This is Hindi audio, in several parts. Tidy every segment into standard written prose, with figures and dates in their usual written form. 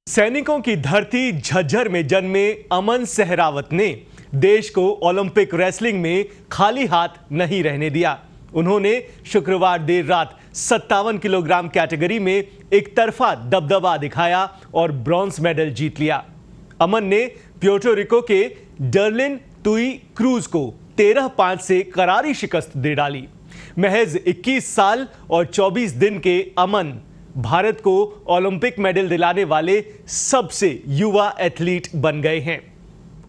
सैनिकों की धरती झज्जर में जन्मे अमन सहरावत ने देश को ओलंपिक रेसलिंग में खाली हाथ नहीं रहने दिया। उन्होंने शुक्रवार देर रात 57 किलोग्राम कैटेगरी में एक तरफा दबदबा दिखाया और ब्रॉन्ज मेडल जीत लिया। अमन ने प्यूर्टो रिको के डर्लिन तुई क्रूज को 13-5 से करारी शिकस्त दे डाली। महज 21 साल और 24 दिन के अमन भारत को ओलंपिक मेडल दिलाने वाले सबसे युवा एथलीट बन गए हैं।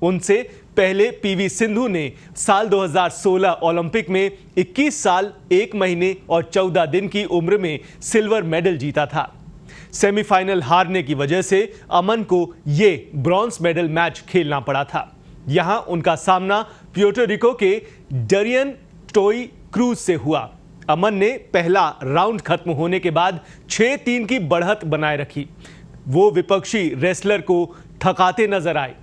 उनसे पहले पीवी सिंधु ने साल 2016 ओलंपिक में 21 साल 1 महीने और 14 दिन की उम्र में सिल्वर मेडल जीता था। सेमीफाइनल हारने की वजह से अमन को यह ब्रॉन्ज मेडल मैच खेलना पड़ा था। यहां उनका सामना प्यूर्टो रिको के डरियन टोई क्रूज से हुआ। अमन ने पहला राउंड खत्म होने के बाद 6-3 की बढ़त बनाए रखी। वो विपक्षी रेसलर को थकाते नजर आए।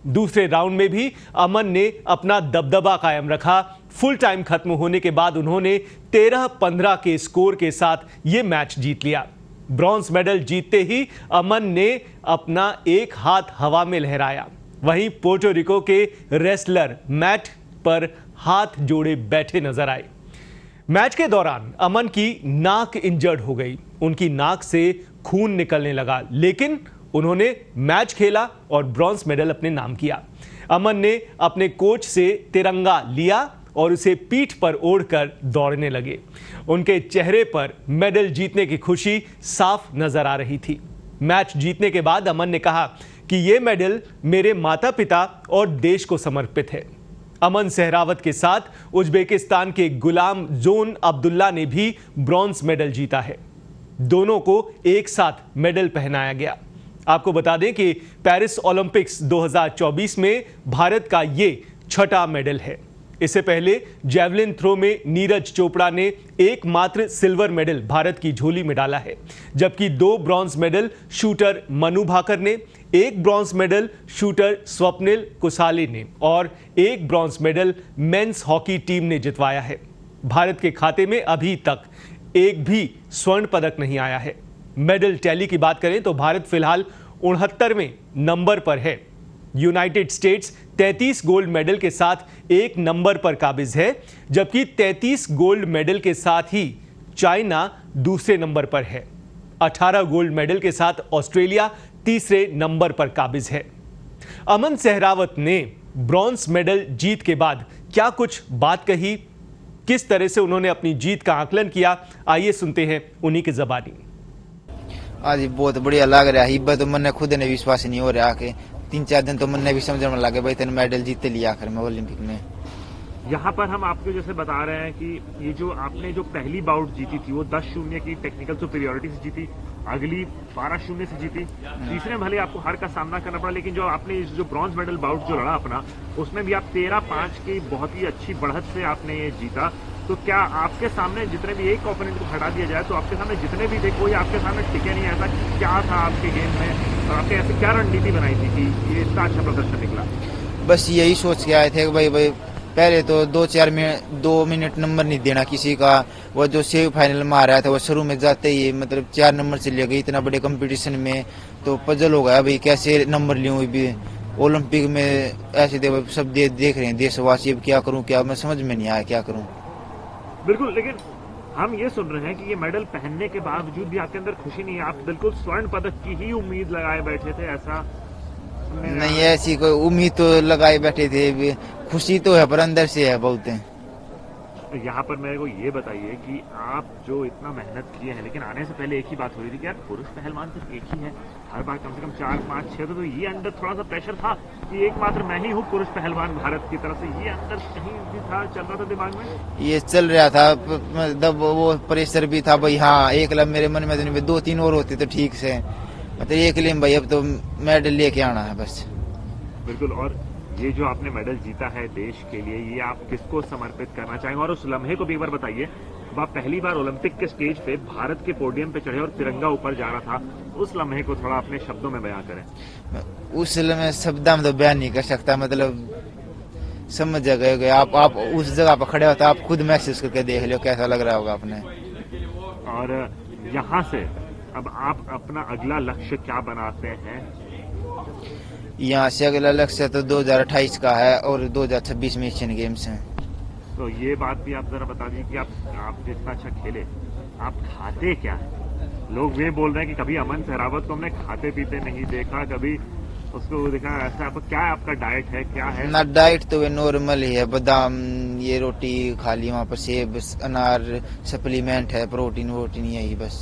दूसरे राउंड में भी अमन ने अपना दबदबा कायम रखा। फुल टाइम खत्म होने के बाद उन्होंने 13-15 के स्कोर के साथ ये मैच जीत लिया। ब्रॉन्ज मेडल जीतते ही अमन ने अपना एक हाथ हवा में लहराया। वहीं पोर्टो रिको के रेसलर मैट पर हाथ जोड़े बैठे नजर आए। मैच के दौरान अमन की नाक इंजर्ड हो गई। उनकी नाक से खून निकलने लगा, लेकिन उन्होंने मैच खेला और ब्रॉन्ज मेडल अपने नाम किया। अमन ने अपने कोच से तिरंगा लिया और उसे पीठ पर ओढ़कर दौड़ने लगे। उनके चेहरे पर मेडल जीतने की खुशी साफ नजर आ रही थी। मैच जीतने के बाद अमन ने कहा कि यह मेडल मेरे माता पिता और देश को समर्पित है। अमन सहरावत के साथ उज्बेकिस्तान के गुलाम जोन अब्दुल्ला ने भी ब्रॉन्ज मेडल जीता है। दोनों को एक साथ मेडल पहनाया गया। आपको बता दें कि पेरिस ओलंपिक्स 2024 में भारत का ये छठा मेडल है। इससे पहले जैवलिन थ्रो में नीरज चोपड़ा ने एकमात्र सिल्वर मेडल भारत की झोली में डाला है, जबकि 2 bronze medal shooter Manu Bhaker ने, 1 bronze medal shooter Swapnil Kusale ने और 1 bronze medal men's hockey team ने जितवाया है। भारत के खाते में अभी तक एक भी स्वर्ण पदक नहीं आया है। मेडल टैली की बात करें तो भारत फिलहाल 69वें नंबर पर है। यूनाइटेड स्टेट्स 33 गोल्ड मेडल के साथ 1 नंबर पर काबिज है, जबकि 33 गोल्ड मेडल के साथ ही चाइना दूसरे नंबर पर है। 18 गोल्ड मेडल के साथ ऑस्ट्रेलिया तीसरे नंबर पर काबिज है। अमन सहरावत ने ब्रॉन्ज मेडल जीत के बाद क्या कुछ बात कही, किस तरह से उन्होंने अपनी जीत का आकलन किया, आइए सुनते हैं उन्हीं की ज़बानी। आज बहुत बढ़िया लग रहा है। इब्बा तो मन खुद ने विश्वास नहीं हो रहा कि 3-4 दिन तो मन ने भी समझ में लगे भाई तेने मेडल जीते लिया आखिर में ओलंपिक में। यहाँ पर हम आपको जैसे बता रहे हैं कि ये जो आपने जो पहली बाउट जीती थी वो 10-0 की टेक्निकल सुपीरियरिटी से जीती, अगली 12-0 से जीती, तीसरे में भले आपको हार का सामना करना पड़ा, लेकिन जो आपने जो ब्रॉन्ज मेडल बाउट जो लड़ा अपना, उसमें भी आप 13-5 की बहुत ही अच्छी बढ़त से आपने ये जीता। तो क्या आपके सामने जितने भी एक ओपोनेंट को हटा दिया जाए तो आपके सामने जितने भी थे कोई आपके सामने टिके नहीं, ऐसा क्या था आपके गेम में और आपने ऐसे क्या रणनीति बनाई थी कि ये इतना अच्छा प्रदर्शन निकला? बस यही सोच के आए थे कि भाई पहले तो 2 मिनट नंबर नहीं देना किसी का। वो जो सेमीफाइनल में आ रहा था वो शुरू में जाते ही मतलब 4 नंबर से ले गई। इतना बड़े कंपटीशन में तो पजल हो गया भाई कैसे नंबर लूँ भी ओलंपिक में। ऐसे सब देख रहे हैं देशवासी, अब क्या करूँ, क्या मैं समझ में नहीं आया क्या करूँ। बिल्कुल, लेकिन हम ये सुन रहे हैं कि ये मेडल पहनने के बावजूद भी आपके अंदर खुशी नहीं है। आप बिल्कुल स्वर्ण पदक की ही उम्मीद लगाए बैठे थे, ऐसा नहीं? ऐसी कोई उम्मीद तो लगाए बैठे थे, खुशी तो है पर अंदर से है बहुत है। यहाँ पर मेरे को ये बताइए कि आप जो इतना मेहनत किए हैं, लेकिन आने से पहले एक ही बात हो रही थी कि यार पुरुष पहलवान सिर्फ एक ही है, हर बार कम से कम 4-5-6 तो ये अंदर थोड़ा सा प्रेशर था कि एकमात्र मैं ही हूँ पुरुष पहलवान भारत की तरफ से, ये अंदर कहीं भी था, चल रहा था दिमाग में? ये चल रहा था, मतलब वो प्रेशर भी था भाई। हाँ, एक लब मेरे मन में तो 2-3 और होते तो ठीक से, मतलब एक लिए भाई अब तो मेडल लेके आना है बस। बिल्कुल, और ये जो आपने मेडल जीता है देश के लिए, ये आप किसको समर्पित करना चाहेंगे? और उस लम्हे को भी एक बार बताइए, जब आप पहली बार ओलंपिक के स्टेज पे भारत के पोडियम पे चढ़े और तिरंगा ऊपर जा रहा था, उस लम्हे को थोड़ा अपने शब्दों में बयां करें। उस लम्हे शब्दों में तो बयान नहीं कर सकता, मतलब समझ गए आप उस जगह पर खड़े होते आप खुद महसूस करके देख लो कैसा लग रहा होगा आपने। और यहाँ से अब आप अपना अगला लक्ष्य क्या बनाते हैं? यहाँ से अगला लक्ष्य तो 2028 का है और 2026 में एशियन गेम्स हैं। तो ये बात भी आप जरा बता दीजिए कि आप जितना अच्छा खेले, आप खाते क्या है? लोग ये बोल रहे हैं कि कभी अमन सहरावत को हमने खाते पीते नहीं देखा, कभी उसको देखा ऐसा। आप क्या आपका डाइट है, क्या है? ना डाइट तो वे नॉर्मल ही है, बादाम ये रोटी खा ली, वहाँ पर सेब अनार, सप्लीमेंट है, प्रोटीन वोटीन यही बस।